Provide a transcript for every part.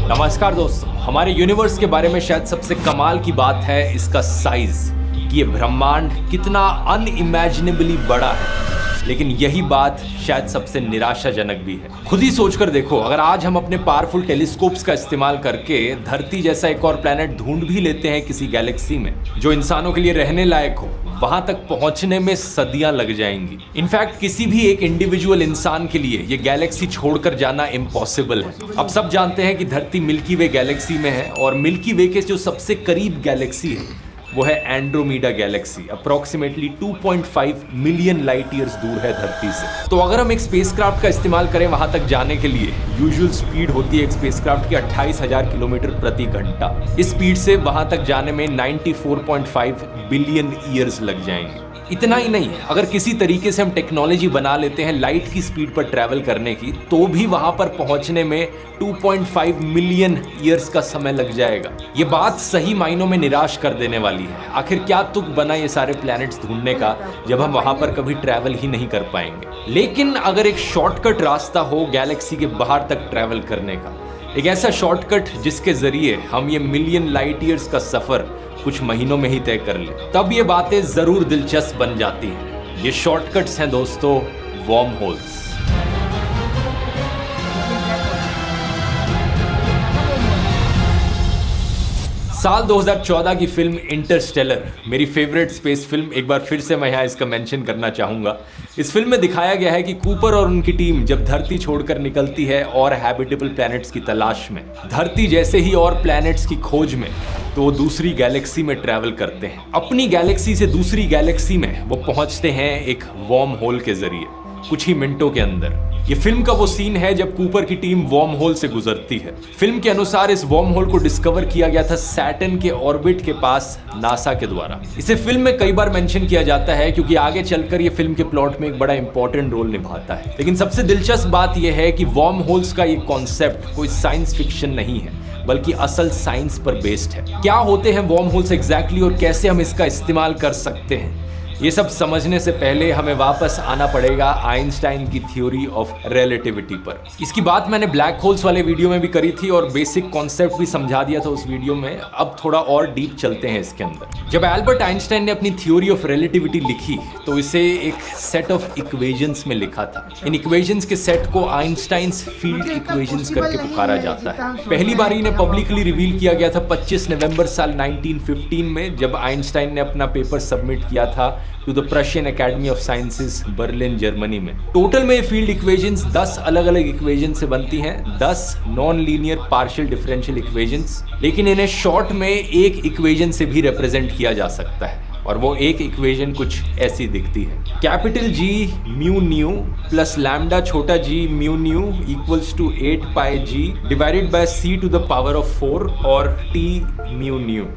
नमस्कार दोस्तों, हमारे यूनिवर्स के बारे में शायद सबसे कमाल की बात है इसका साइज कि ये ब्रह्मांड कितना अनइमेजिनेबली बड़ा है। लेकिन यही बात शायद सबसे निराशाजनक भी है। खुद ही सोचकर देखो, अगर आज हम अपने पावरफुल टेलीस्कोप्स का इस्तेमाल करके धरती जैसा एक और प्लेनेट ढूंढ भी लेते हैं किसी गैलेक्सी में जो इंसानों के लिए रहने लायक हो, वहां तक पहुंचने में सदियां लग जाएंगी। इनफैक्ट किसी भी एक इंडिविजुअल इंसान के लिए ये गैलेक्सी छोड़कर जाना इम्पॉसिबल है। अब सब जानते हैं कि धरती मिल्की वे गैलेक्सी में है और मिल्की वे के जो सबसे करीब गैलेक्सी है वो है Andromeda Galaxy. Approximately 2.5 million light years दूर है धरती से। तो अगर हम एक स्पेसक्राफ्ट का इस्तेमाल करें वहां तक जाने के लिए, यूजुअल स्पीड होती है एक स्पेसक्राफ्ट की 28,000 किलोमीटर प्रति घंटा। इस स्पीड से वहां तक जाने में 94.5 बिलियन ईयर्स लग जाएंगे। इतना ही नहीं, अगर किसी तरीके से हम टेक्नोलॉजी बना लेते हैं लाइट की स्पीड पर ट्रैवल करने की, तो भी वहां पर पहुंचने में 2.5 मिलियन ईयर्स का समय लग जाएगा। ये बात सही मायनों में निराश कर देने वाली है। आखिर क्या तुक बना ये सारे प्लैनेट्स ढूंढने का जब हम वहां पर कभी ट्रैवल ही नहीं कर पाएंगे। लेकिन अगर एक शॉर्टकट रास्ता हो गैलेक्सी के बाहर तक ट्रैवल करने का, एक ऐसा शॉर्टकट जिसके जरिए हम ये मिलियन लाइट ईयर्स का सफर कुछ महीनों में ही तय कर ले, तब ये बातें जरूर दिलचस्प बन जाती हैं। ये शॉर्टकट्स हैं दोस्तों, वर्म होल्स। साल 2014 की फिल्म इंटरस्टेलर मेरी फेवरेट स्पेस फिल्म, एक बार फिर से मैं यहाँ इसका मेंशन करना चाहूंगा। इस फिल्म में दिखाया गया है कि कूपर और उनकी टीम जब धरती छोड़कर निकलती है और हैबिटेबल प्लैनेट्स की तलाश में, धरती जैसे ही और प्लैनेट्स की खोज में, तो वो दूसरी गैलेक्सी में ट्रैवल करते हैं। अपनी गैलेक्सी से दूसरी गैलेक्सी में वो पहुंचते हैं एक वर्म होल के जरिए कुछ ही मिनटों के अंदर। ये फिल्म का वो सीन है जब कूपर की टीम वर्म होल से गुजरती है। फिल्म के अनुसार इस वर्म होल को डिस्कवर किया गया था सैटर्न के ऑर्बिट के पास नासा के द्वारा। इसे फिल्म में कई बार मेंशन किया जाता है क्योंकि आगे चलकर ये फिल्म के प्लॉट में एक बड़ा इंपॉर्टेंट रोल निभाता है। लेकिन सबसे दिलचस्प बात यह है कि वर्म होल्स का ये कॉन्सेप्ट कोई साइंस फिक्शन नहीं है, बल्कि असल साइंस पर बेस्ड है। क्या होते हैं वर्म होल्स एग्जैक्टली और कैसे हम इसका इस्तेमाल कर सकते हैं, ये सब समझने से पहले हमें वापस आना पड़ेगा आइंस्टाइन की थ्योरी ऑफ रिलेटिविटी पर। इसकी बात मैंने ब्लैक होल्स वाले वीडियो में भी करी थी और बेसिक कॉन्सेप्ट भी समझा दिया था उस वीडियो में। अब थोड़ा और डीप चलते हैं इसके अंदर। जब एल्बर्ट आइंस्टाइन ने अपनी थ्योरी ऑफ रिलेटिविटी लिखी तो इसे एक सेट ऑफ इक्वेशंस में लिखा था। इन इक्वेशंस के सेट को आइंस्टाइन्स फील्ड इक्वेशंस करके पुकारा जाता है। पहली बार इन्हें पब्लिकली रिवील किया गया था 25 नवंबर साल 1915 में, जब आइंस्टाइन ने अपना पेपर सबमिट किया था to the Prussian Academy of Sciences Berlin Germany में। टोटल में फील्ड इक्वेशंस 10 अलग अलग इक्वेशन से बनती हैं, 10 non linear partial differential equations. लेकिन इन्हें शॉर्ट में एक इक्वेशन से भी रिप्रेजेंट किया जा सकता है और वो एक इक्वेशन कुछ ऐसी दिखती है। Capital G mu nu plus lambda छोटा g mu nu equals to 8 pi g divided by c to the power of 4 और t म्यू न्यू।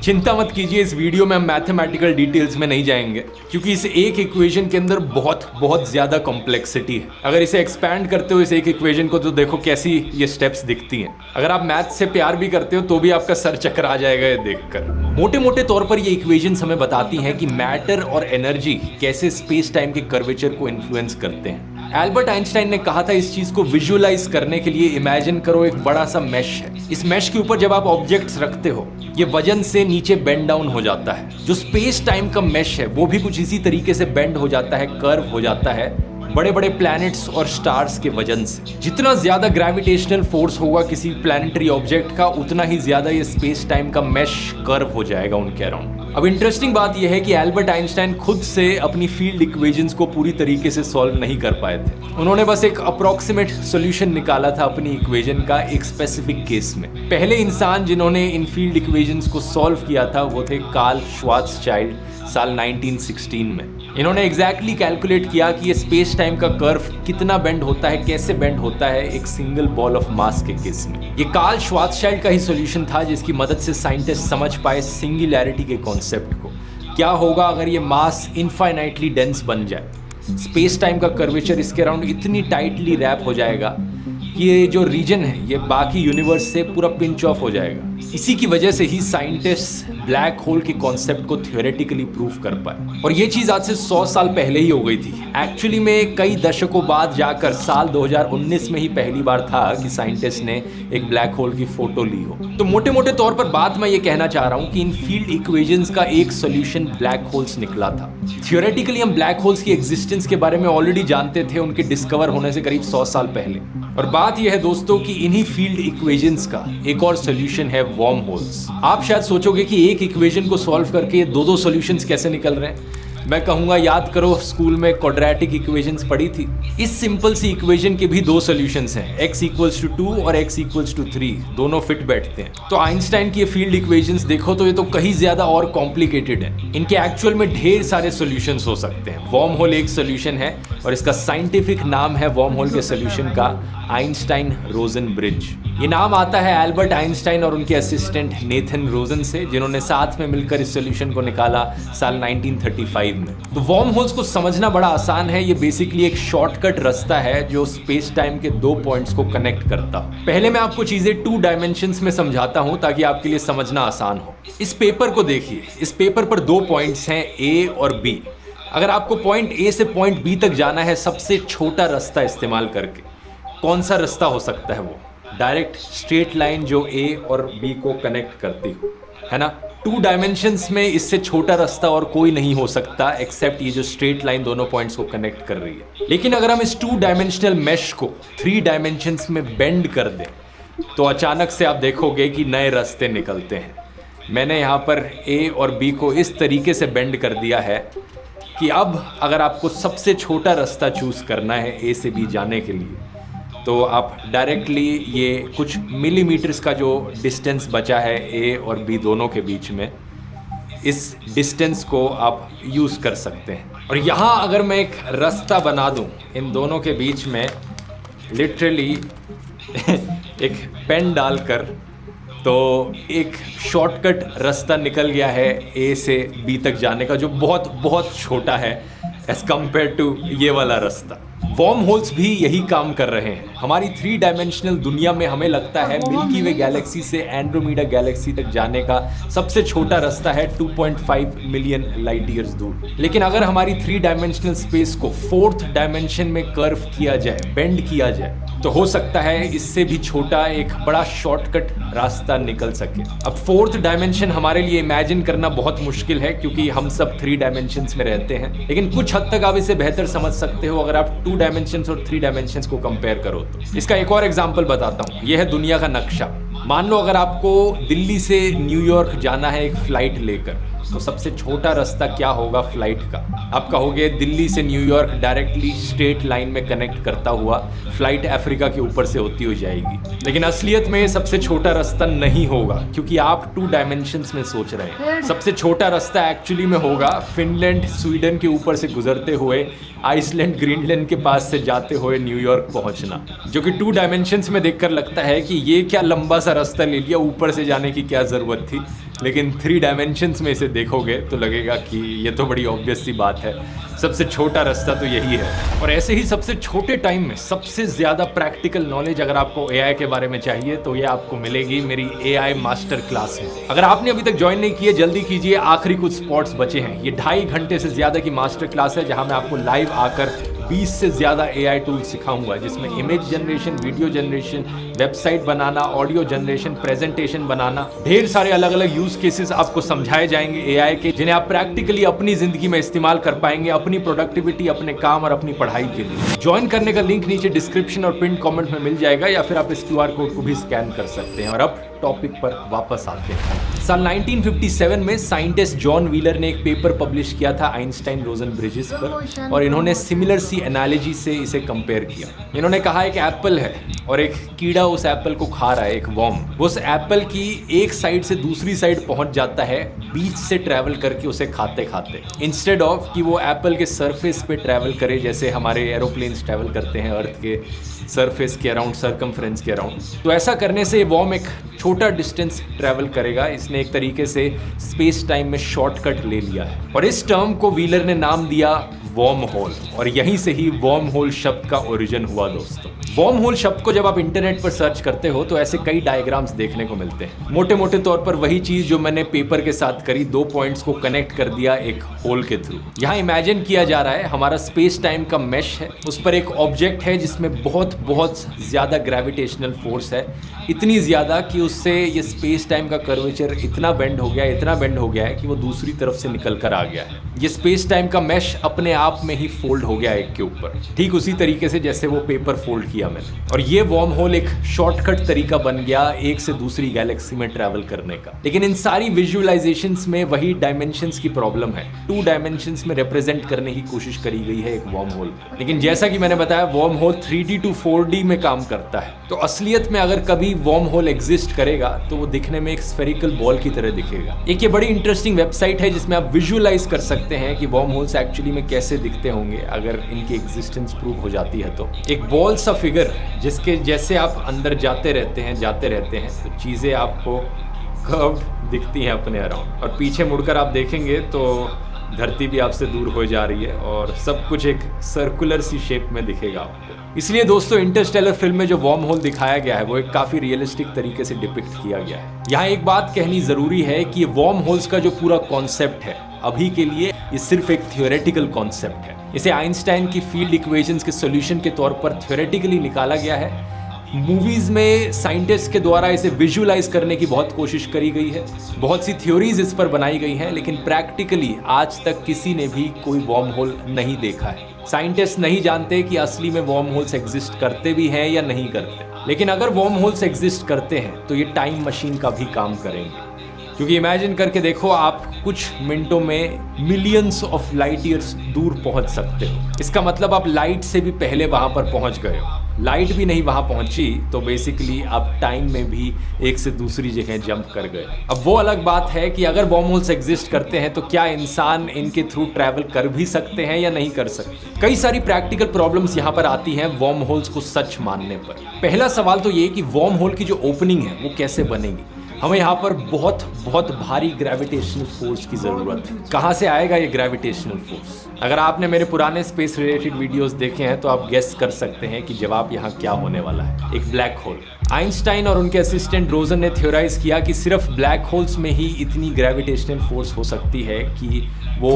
चिंता मत कीजिए, इस वीडियो में हम मैथमेटिकल डिटेल्स में नहीं जाएंगे क्योंकि इस एक इक्वेशन के अंदर बहुत ज्यादा कॉम्प्लेक्सिटी है। अगर इसे एक्सपैंड करते हो इस एक इक्वेशन को तो देखो कैसी ये स्टेप्स दिखती हैं। अगर आप मैथ से प्यार भी करते हो तो भी आपका सर चकरा जाएगा ये देखकर। मोटे मोटे तौर पर ये इक्वेशंस हमें बताती हैं कि मैटर और एनर्जी कैसे स्पेस टाइम के कर्वेचर को इन्फ्लुएंस करते हैं। एल्बर्ट आइंस्टाइन ने कहा था इस चीज को विजुअलाइज करने के लिए इमेजिन करो एक बड़ा सा मैश है। इस मैश के ऊपर जब आप ऑब्जेक्ट्स रखते हो ये वजन से नीचे बेंड डाउन हो जाता है। जो स्पेस टाइम का मैश है वो भी कुछ इसी तरीके से बेंड हो जाता है, कर्व हो जाता है बड़े बड़े प्लैनेट्स और स्टार्स के वजन से। जितना ज्यादा ग्रेविटेशनल फोर्स होगा किसी प्लैनेटरी ऑब्जेक्ट का, उतना ही ज्यादा ये स्पेस टाइम का मैश कर्व हो जाएगा उनके अराउंड। अब इंटरेस्टिंग बात यह है कि एल्बर्ट आइंस्टाइन खुद से अपनी फील्ड इक्वेशंस को पूरी तरीके से सॉल्व नहीं कर पाए थे। उन्होंने बस एक अप्रोक्सीमेट सॉल्यूशन निकाला था अपनी इक्वेशन का एक स्पेसिफिक केस में। पहले इंसान जिन्होंने इन फील्ड इक्वेशंस को सॉल्व किया था वो थे कार्ल श्वार्ज़शाइल्ड साल 1916 में। इन्होंने एग्जैक्टली कैलकुलेट किया कि ये स्पेस टाइम का कर्व कितना बेंड होता है, कैसे बेंड होता है एक सिंगल बॉल ऑफ मास के केस में। ये कार्ल श्वार्ज़शाइल्ड का ही सॉल्यूशन था जिसकी मदद से साइंटिस्ट समझ पाए सिंगुलैरिटी के कॉन्सेप्ट को। क्या होगा अगर ये मास इनफाइनाइटली डेंस बन जाए, स्पेस टाइम का कर्वेचर इसके अराउंड इतनी टाइटली रैप हो जाएगा कि ये जो रीजन है ये बाकी यूनिवर्स से पूरा पिंच ऑफ हो जाएगा। इसी की वजह से ही साइंटिस्ट ब्लैक होल के कॉन्सेप्ट को थ्योरेटिकली प्रूव कर पाए। और ये चीज आज से 100 साल पहले ही हो गई थी। एक्चुअली में कई दशकों बाद जाकर साल 2019 में ही पहली बार था कि साइंटिस्ट ने एक ब्लैक होल की फोटो ली हो। तो मोटे मोटे तौर पर बात मैं ये कहना चाह रहा हूँ कि इन फील्ड इक्वेशंस का एक सोल्यूशन ब्लैक होल्स निकला था। थ्योरेटिकली हम ब्लैक होल्स की एग्जिस्टेंस के बारे में ऑलरेडी जानते थे उनके डिस्कवर होने से करीब 100 साल पहले। और बात यह है दोस्तों कि इन्हीं फील्ड इक्वेशंस का एक और सोल्यूशन है वर्म होल्स। आप शायद सोचोगे कि एक इक्वेशन को सॉल्व करके दो सॉल्यूशंस कैसे निकल रहे हैं। मैं कहूंगा याद करो, स्कूल में क्वाड्रेटिक इक्वेशंस पढ़ी थी। इस सिंपल सी इक्वेशन के भी दो सॉल्यूशंस हैं, x इक्वल्स टू 2 और x इक्वल्स टू 3, दोनों फिट बैठते हैं। तो आइंस्टाइन की ये फील्ड इक्वेशंस देखो तो ये तो कहीं ज्यादा और कॉम्प्लिकेटेड है। इनके एक्चुअल में ढेर सारे सॉल्यूशंस हो सकते हैं। वर्म होल एक सॉल्यूशन है और इसका साइंटिफिक नाम है वर्म होल के सॉल्यूशन का आइंस्टाइन रोजन ब्रिज। ये नाम आता है एल्बर्ट आइंस्टाइन और उनके असिस्टेंट नेथन रोजन से, जिन्होंने साथ में मिलकर इस सॉल्यूशन को निकाला साल 1935 में। तो वर्म होल्स को समझना बड़ा आसान है। ये बेसिकली एक शॉर्टकट रास्ता है जो स्पेस टाइम के दो पॉइंट्स को कनेक्ट करता हो। पहले मैं आपको चीजें 2 डायमेंशंस में समझाता हूं ताकि आपके लिए समझना आसान हो। इस पेपर को देखिए, इस पेपर पर 2 पॉइंट्स हैं A और B। अगर आपको पॉइंट A से पॉइंट B तक जाना है सबसे छोटा रास्ता इस्तेमाल करके, कौन सा रास्ता हो सकता है? वो डायरेक्ट स्ट्रेट लाइन जो A और B को कनेक्ट करती हो, है ना। 2 डायमेंशंस में इससे छोटा रास्ता और कोई नहीं हो सकता एक्सेप्ट ये जो स्ट्रेट लाइन दोनों पॉइंट्स को कनेक्ट कर रही है। लेकिन अगर हम इस 2 डायमेंशनल मेश को 3 डायमेंशंस में बेंड कर दें तो अचानक से आप देखोगे कि नए रास्ते निकलते हैं। मैंने यहाँ पर A और B को इस तरीके से बेंड कर दिया है कि अब अगर आपको सबसे छोटा रास्ता चूज करना है A से B जाने के लिए, तो आप डायरेक्टली ये कुछ मिलीमीटर्स का जो डिस्टेंस बचा है A और B दोनों के बीच में, इस डिस्टेंस को आप यूज़ कर सकते हैं। और यहाँ अगर मैं एक रास्ता बना दूँ इन दोनों के बीच में, लिटरली एक पेन डालकर, तो एक शॉर्टकट रास्ता निकल गया है A से B तक जाने का, जो बहुत बहुत छोटा है एज कम्पेयर टू ये वाला रास्ता। वर्म होल्स भी यही काम कर रहे हैं। हमारी 3 डायमेंशनल दुनिया में हमें लगता है मिल्की वे गैलेक्सी से एंड्रोमेडा गैलेक्सी तक जाने का सबसे छोटा रास्ता है 2.5 मिलियन लाइट ईयर्स दूर। लेकिन अगर हमारी 3 डायमेंशनल स्पेस को 4th डायमेंशन में कर्व किया जाए, बेंड किया जाए, तो हो सकता है इससे भी छोटा एक बड़ा शॉर्टकट रास्ता निकल सके। अब 4th डायमेंशन हमारे लिए इमेजिन करना बहुत मुश्किल है क्योंकि हम सब 3 डायमेंशंस में रहते हैं, लेकिन कुछ हद तक आप इसे बेहतर समझ सकते हो अगर आप 2 डायमेंशंस और 3 डायमेंशंस को कंपेयर करो तो। इसका एक और एग्जांपल बताता हूँ। यह है दुनिया का नक्शा। मान लो अगर आपको दिल्ली से न्यूयॉर्क जाना है एक फ्लाइट लेकर, तो सबसे छोटा रास्ता क्या होगा फ्लाइट का? आप कहोगे दिल्ली से न्यूयॉर्क डायरेक्टली स्ट्रेट लाइन में कनेक्ट करता हुआ फ्लाइट अफ्रीका के ऊपर से होती हुई जाएगी। लेकिन असलियत में सबसे छोटा रास्ता नहीं होगा क्योंकि आप 2 डायमेंशंस में सोच रहे हैं। सबसे छोटा रास्ता एक्चुअली में होगा फिनलैंड स्वीडन के ऊपर से गुजरते हुए आइसलैंड ग्रीनलैंड के पास से जाते हुए न्यूयॉर्क पहुंचना, जो कि 2 डायमेंशंस में देखकर लगता है कि ये क्या लंबा सा रास्ता ले लिया, ऊपर से जाने की क्या जरूरत थी। लेकिन 3 डायमेंशंस में इसे देखोगे तो लगेगा कि ये तो बड़ी ऑब्वियस सी बात है, सबसे छोटा रास्ता तो यही है। और ऐसे ही सबसे छोटे टाइम में सबसे ज़्यादा प्रैक्टिकल नॉलेज अगर आपको AI के बारे में चाहिए तो ये आपको मिलेगी मेरी AI मास्टर क्लास में। अगर आपने अभी तक ज्वाइन नहीं किया जल्दी कीजिए, आखिरी कुछ स्पॉट्स बचे हैं। ये 2.5 घंटे से ज़्यादा की मास्टर क्लास है जहाँ मैं आपको लाइव आकर 20 से ज़्यादा AI टूल सिखाऊंगा, जिसमें image generation, video generation, website बनाना, ऑडियो जनरेशन, प्रेजेंटेशन बनाना, ढेर सारे अलग अलग यूज केसेस आपको समझाए जाएंगे AI के, जिन्हें आप प्रैक्टिकली अपनी जिंदगी में इस्तेमाल कर पाएंगे अपनी प्रोडक्टिविटी, अपने काम और अपनी पढ़ाई के लिए। ज्वाइन करने का लिंक नीचे डिस्क्रिप्शन और पिन कमेंट में मिल जाएगा, या फिर आप इस QR कोड को भी स्कैन कर सकते हैं। और अब टॉपिक पर वापस आते हैं। साल 1957 में साइंटिस्ट जॉन व्हीलर ने एक पेपर पब्लिश किया था आइंस्टाइन रोजन ब्रिजेस पर, और इन्होंने सिमिलर सी एनालॉजी से इसे कंपेयर किया। इन्होंने कहा एक एप्पल है और एक कीड़ा उस एप्पल को खा रहा है, एक वर्म। उस एप्पल की एक साइड से दूसरी साइड पहुंच जाता है बीच से ट्रैवल करके उसे खाते खाते, इंस्टेड ऑफ कि वो एप्पल के सरफेस पे ट्रैवल करे जैसे हमारे एरोप्लेन्स ट्रैवल करते हैं अर्थ के सरफेस के अराउंड, सरकमफ्रेंस के अराउंड। तो ऐसा करने से वर्म एक छोटा डिस्टेंस ट्रैवल करेगा। इसने एक तरीके से स्पेस टाइम में शॉर्टकट ले लिया है, और इस टर्म को व्हीलर ने नाम दिया वर्म होल, और यहीं से ही वर्म होल शब्द का ओरिजिन हुआ दोस्तों। वर्म होल शब्द को जब आप इंटरनेट पर सर्च करते हो तो ऐसे कई डायग्राम्स देखने को मिलते हैं। मोटे मोटे तौर पर वही चीज जो मैंने पेपर के साथ करी, 2 पॉइंट्स को कनेक्ट कर दिया एक होल के थ्रू। यहाँ इमेजिन किया जा रहा है हमारा स्पेस टाइम का मेश है, उस पर एक ऑब्जेक्ट है जिसमें बहुत बहुत ज्यादा ग्रेविटेशनल फोर्स है, इतनी ज्यादा कि उससे ये स्पेस टाइम का कर्वेचर इतना बेंड हो गया है कि वो दूसरी तरफ से निकल कर आ गया है। ये स्पेस टाइम का मेश अपने आप में ही फोल्ड हो गया एक के ऊपर, ठीक उसी तरीके से जैसे वो पेपर फोल्ड किया मैंने। और ये वर्म होल एक शॉर्टकट तरीका बन गया एक से दूसरी गैलेक्सी में ट्रैवल करने का। लेकिन इन सारी विजुअलाइजेशंस में वही डायमेंशंस की प्रॉब्लम है, 2 डायमेंशंस में रिप्रेजेंट करने की कोशिश करी गई है एक वर्म होल। लेकिन जैसा कि मैंने बताया, worm hole 3D to 4D में काम करता है, तो असलियत में अगर कभी वर्म होल एग्जिस्ट करेगा तो वो दिखने में एक स्फेरिकल बॉल की तरह दिखेगा। एक ये बड़ी इंटरेस्टिंग वेबसाइट है जिसमें आप विजुअलाइज कर सकते हैं कि वर्म होल्स एक्चुअली में कैसे दिखते होंगे अगर इनकी एग्जिस्टेंस प्रूव हो जाती है तो। एक बॉल सा फिगर जिसके जैसे आप अंदर जाते रहते हैं तो चीज़ें आपको कर्व्ड दिखती हैं अपने अराउंड, और पीछे मुड़कर आप देखेंगे तो धरती भी आपसे दूर हो जा रही है और सब कुछ एक सर्कुलर सी शेप में दिखेगा आपको। इसलिए दोस्तों, इंटरस्टेलर फिल्म में जो वर्म होल दिखाया गया है वो एक काफी रियलिस्टिक तरीके से डिपिक्ट किया गया है। यहाँ एक बात कहनी जरूरी है कि ये वर्म होल्स का जो पूरा कॉन्सेप्ट है अभी के लिए ये सिर्फ एक थियोरेटिकल कॉन्सेप्ट है। इसे आइंस्टाइन की फील्ड इक्वेशंस के सॉल्यूशन के तौर पर थियोरेटिकली निकाला गया है। मूवीज में साइंटिस्ट के द्वारा इसे विजुअलाइज करने की बहुत कोशिश करी गई है, बहुत सी थ्योरीज इस पर बनाई गई हैं, लेकिन प्रैक्टिकली आज तक किसी ने भी कोई वर्म होल नहीं देखा है। साइंटिस्ट नहीं जानते कि असली में वर्म होल्स एग्जिस्ट करते भी हैं या नहीं करते। लेकिन अगर वर्म होल्स एग्जिस्ट करते हैं तो ये टाइम मशीन का भी काम करेंगे, क्योंकि इमेजिन करके देखो, आप कुछ मिनटों में मिलियंस ऑफ लाइट ईयर्स दूर पहुंच सकते हो। इसका मतलब आप लाइट से भी पहले वहां पर पहुंच गए हो। लाइट भी नहीं वहां पहुंची तो बेसिकली आप टाइम में भी एक से दूसरी जगह जंप कर गए। अब वो अलग बात है कि अगर वर्म होल्स एग्जिस्ट करते हैं तो क्या इंसान इनके थ्रू ट्रैवल कर भी सकते हैं या नहीं कर सकते। कई सारी प्रैक्टिकल प्रॉब्लम्स यहाँ पर आती हैं वर्म होल्स को सच मानने पर। पहला सवाल तो ये कि वर्म होल की जो ओपनिंग है वो कैसे बनेगी। हमें यहाँ पर बहुत बहुत भारी ग्रेविटेशनल फोर्स की जरूरत है। कहाँ से आएगा ये ग्रेविटेशनल फोर्स? अगर आपने मेरे पुराने स्पेस रिलेटेड वीडियोस देखे हैं तो आप गेस कर सकते हैं कि जवाब यहाँ क्या होने वाला है, एक ब्लैक होल। आइंस्टाइन और उनके असिस्टेंट रोजन ने थ्योराइज किया कि सिर्फ ब्लैक होल्स में ही इतनी ग्रेविटेशनल फोर्स हो सकती है कि वो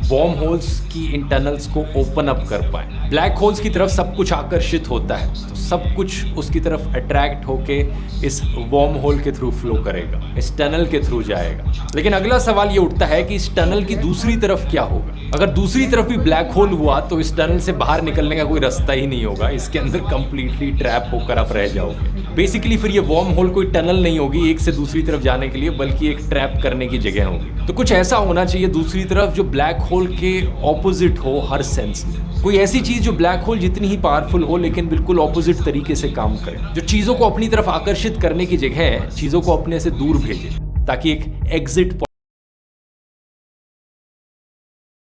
वर्म होल्स की इंटरनल्स को ओपन अप कर पाए। ब्लैक होल्स की तरफ सब कुछ आकर्षित होता है तो सब कुछ उसकी तरफ अट्रैक्ट होके इस वर्म होल के थ्रू फ्लो करेगा, इस टनल के थ्रू जाएगा। लेकिन अगला सवाल ये उठता है कि इस टनल की दूसरी तरफ क्या होगा। अगर दूसरी तरफ भी ब्लैक होल हुआ तो इस टनल से बाहर निकलने का कोई रास्ता ही नहीं होगा, इसके अंदर कंप्लीटली ट्रैप होकर आप रह जाओगे। बेसिकली फिर ये वर्म होल कोई टनल नहीं होगी एक से दूसरी तरफ जाने के लिए, बल्कि एक ट्रैप करने की जगह होगी। तो कुछ ऐसा होना चाहिए दूसरी तरफ जो ब्लैक होल के ऑपोजिट हो हर सेंस में। कोई ऐसी चीज जो ब्लैक होल जितनी ही पावरफुल हो लेकिन बिल्कुल ऑपोजिट तरीके से काम करे, जो चीजों को अपनी तरफ आकर्षित करने की जगह चीजों को अपने से दूर भेजे, ताकि एक एग्जिट